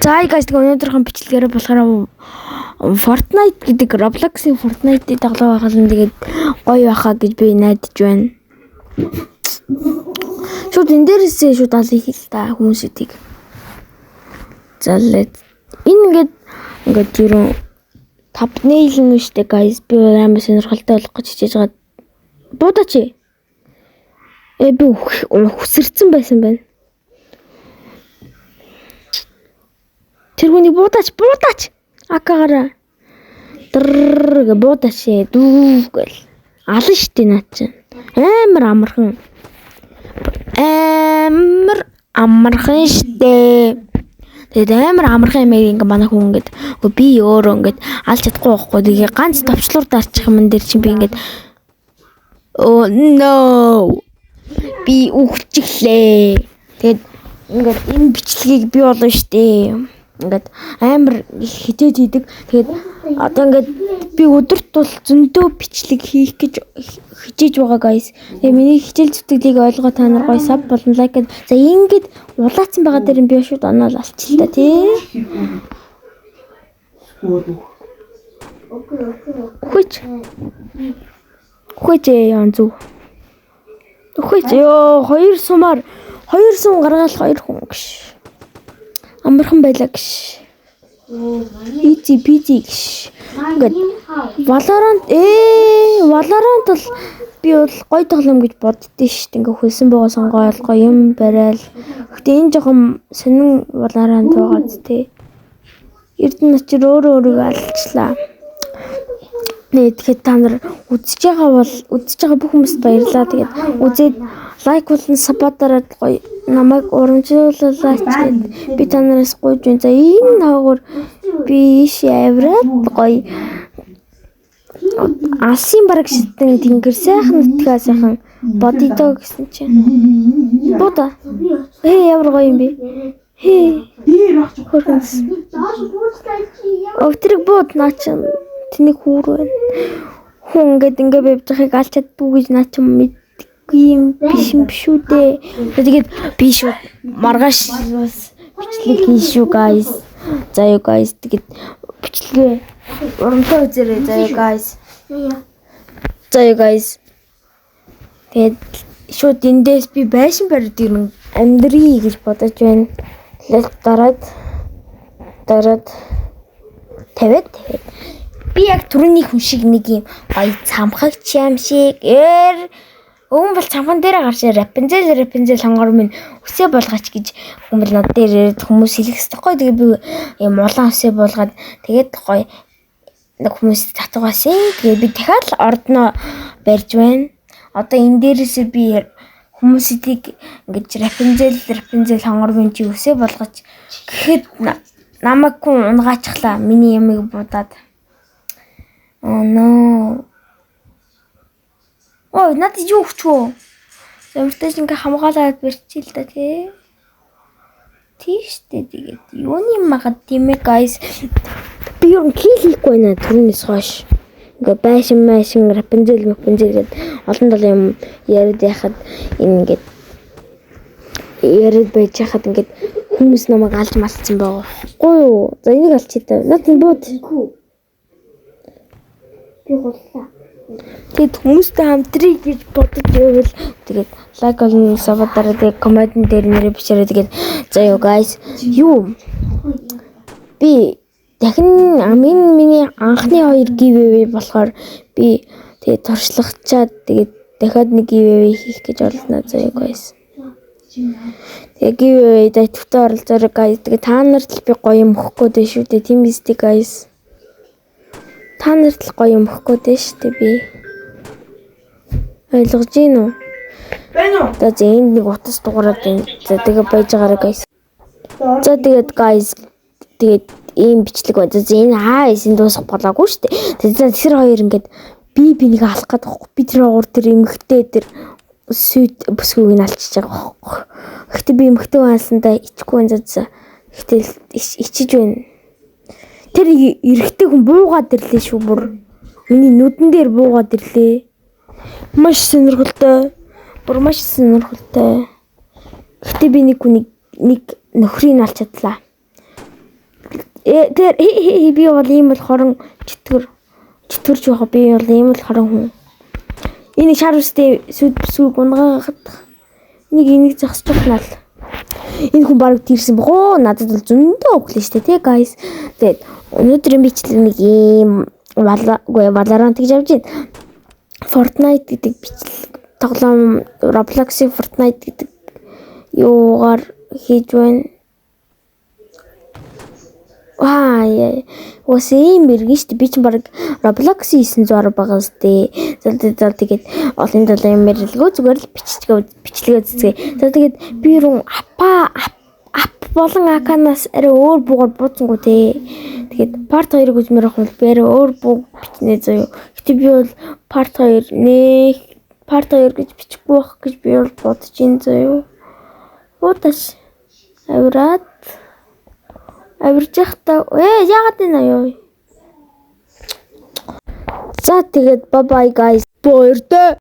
За guys өнөөдрийн бичлэгээр болохоор Fortnite гэдэг Roblox-ийн Fortnite-ийг тоглоо байхад тэгээд гоё байхаа гэж би найдаж байна. Шууд энэ дээрээсээ шууд аль хийх та хүмүүсүүдийг. За let ингээд юу thumbnail юм штэ guys би амар сонирхолтой болох гэж хичээж байгаа. Буудаач. Би хүсэрсэн байсан байна. Тэрхүүний буудаач акагаараа буудаач дүүгэл алан штэ наа чи амар амархан штэ. Тэгээд амар амархан юм ингээ манай хүн ингээд би өөрөө ингээд алж чадахгүй байхгүй. Тэгээ ганц товчлуур дарчих юм дээр чи би ингээд oh no би үхчихлээ. Тэгээд ингээд энэ бичлэгийг би болно штэ. Ингээд амар хитээд хийдэг. Тэгээд одоо ингээд би өдөрт бол зөндөө бичлэг хийх гэж хичээж байгаа guys. Тэгээ миний хичээл зүтгэлийг ойлгоо та нар гоё саб болон лайк. За ингээд улаацсан байгаа дээр би шууд оноол алчил та тий. Хүч яан зү. Хүч ёо 200 гаргаал 2 хүн гэж. Амархан байлаа гэж. Easy peasy гэж. Ингээд Valorant бол би бол гоё тоглоом гэж боддөө шүү дээ. Ингээ хөлсөн байгаа сонгоол гоё юм барайл. Гэхдээ энэ жоохон сонин Valorant байгаа зү. Эрдэнэ очир өөрөө алчлаа. Тэгэхээр та нар үзэж байгаа бүх хүмүүст баярлалаа. Тэгээд үзээд лайк болон саппортараад гоё намайг урамжлуулаач гэд би та нараас гуйж байна. За энэ наагур би шавраад гоё алсын бараг шитэн тэнгэр сайхан нутгаа сайхан бодидоо гэсэн чинь. Буда. Ямар гоё юм бэ? Хөрхөнс. Өвтрэг бод наач тэнийг хүүр байна. Хүн ингээ бивж байгааг алж чаддгүй гэж наа чи мэдгүй юм биш үү дээ. Тэгээд би шүү маргааш бичлэг хийшүү guys. За юу guys тэгээд бичлэгээ урамтай үзээрэй за юу guys. За юу guys. Тэгээд шууд эндээс би байшин барьд юм амьдрий гэж бодож байна. Тэгээд дараад тавиад би яг түрүүний хүн шиг нэг юм гоё цамхагч юм шиг өвөн бол цамхан дээр гарч Rapunzel хонгор минь өсөө болгооч гэж хүмүүс над дээр хүмүүс хэлэх хэвээр. Тэгээ би юм улаан өсөө болгоод тэгээд гоё нэг хүмүүс татгаасан. Тэгээ би дахиад ордноо барьж байна. Одоо энэ дээрээсээ би хүмүүсийг ингэж Rapunzel хонгор минь чи өсөө болгооч гэхэд намайг хүн унгаачлаа миний ямиг будаад. Oh no. Ой, надад юу өгчөө? Ямартай ингээ хамгаалаад барьчих л да тий. Тийштэй тэгээд юуны магад тийм ээ guys. Би юу хийхгүй нэ түрнээс хойш. Ингээ байшин Rapunzel гэд олон дол юм яриад яхад ингээд яриад байж хахад ингээд хүмүүс намайг алж малцсан байгаа. Гой юу? За энийг алчий та. Надад бод. Тэгээд хүмүүстэй хамтрий гэж бодож байвал тэгээд лайк болон сабдараа тэгээд коммент дээр нэрээ бичээрэй. Тэгээд за юу guys юу би дахин миний анхны 2 giveaway болохоор би тэгээд туршлагачаад тэгээд дахиад нэг giveaway хийх гэж олдноо. За юу guys тэгээд giveaway дэвтэрт оролцоорой guys. Тэгээд та нарт л би гоё юм өгөх гээд шүү дээ. Тийм биз дээ guys. Та нарт л гоё юм өгөх гээд шүү дээ би. Ойлгож гин үү? Байна уу? За энд нэг утас дугаараад байна. За тэгээ байж байгаарай guys. За тэгээд guys тэгээд ийм бичлэг байна. За энэ эсэнд дуусах болоогүй шүү дээ. Тэгээд тэр хоёр ингээд би нэг алах гэдэг байхгүй. Би тэр уур тэр эмхтэй тэр сүт бүсгүйг нь алчиж байгаа байхгүй. Гэхдээ би эмхтэй хаалсандаа ичихгүй байна. За гэхдээ ичиж байна. Тэр эрэгтэй хүн буугаад ирлээ шүү бүр. Миний нүдэн дээр буугаад ирлээ. Маш сонирхолтой. Гэхдээ би нэг нөхрийг алж чадлаа. тэр би бол ийм л хорон чөтгөрч байгаа. Би бол ийм л хорон хүн. Энэ шар үстэй сүү гунгагаад энийг зогсож байна л. Энэ хүн бараг тийрсэн бохоо. Надад бол зөндөө өглөө штэ тий guys. Тэгээд өнөөдрийн бичлэг нэг ийм Valorant гэж явж байна. Fortnite гэдэг бичлэг тоглоом Roblox-ийн Fortnite гэдэг юугаар хийж байна. Ус ийм мэргэн штэ. Би чинь баг Roblox-ийн 900 байгаа штэ. За тэгээд олон долоо юм ярилгүй зүгээр л бичлэгээ үзье. За тэгээд би рүү ап болон аканаас арай өөр буугаар бууцсангүй те. Тэгээд part 2-ыг үзмээр авах бол би арай өөр буу бичнэ заяа. Гэтэ би бол part 2 гэж бичихгүй байх гэж би бол бодож ин заяа. Ууташ авирж явахдаа яагаад энэ аяа. За тэгээд bye bye guys. Баяртай.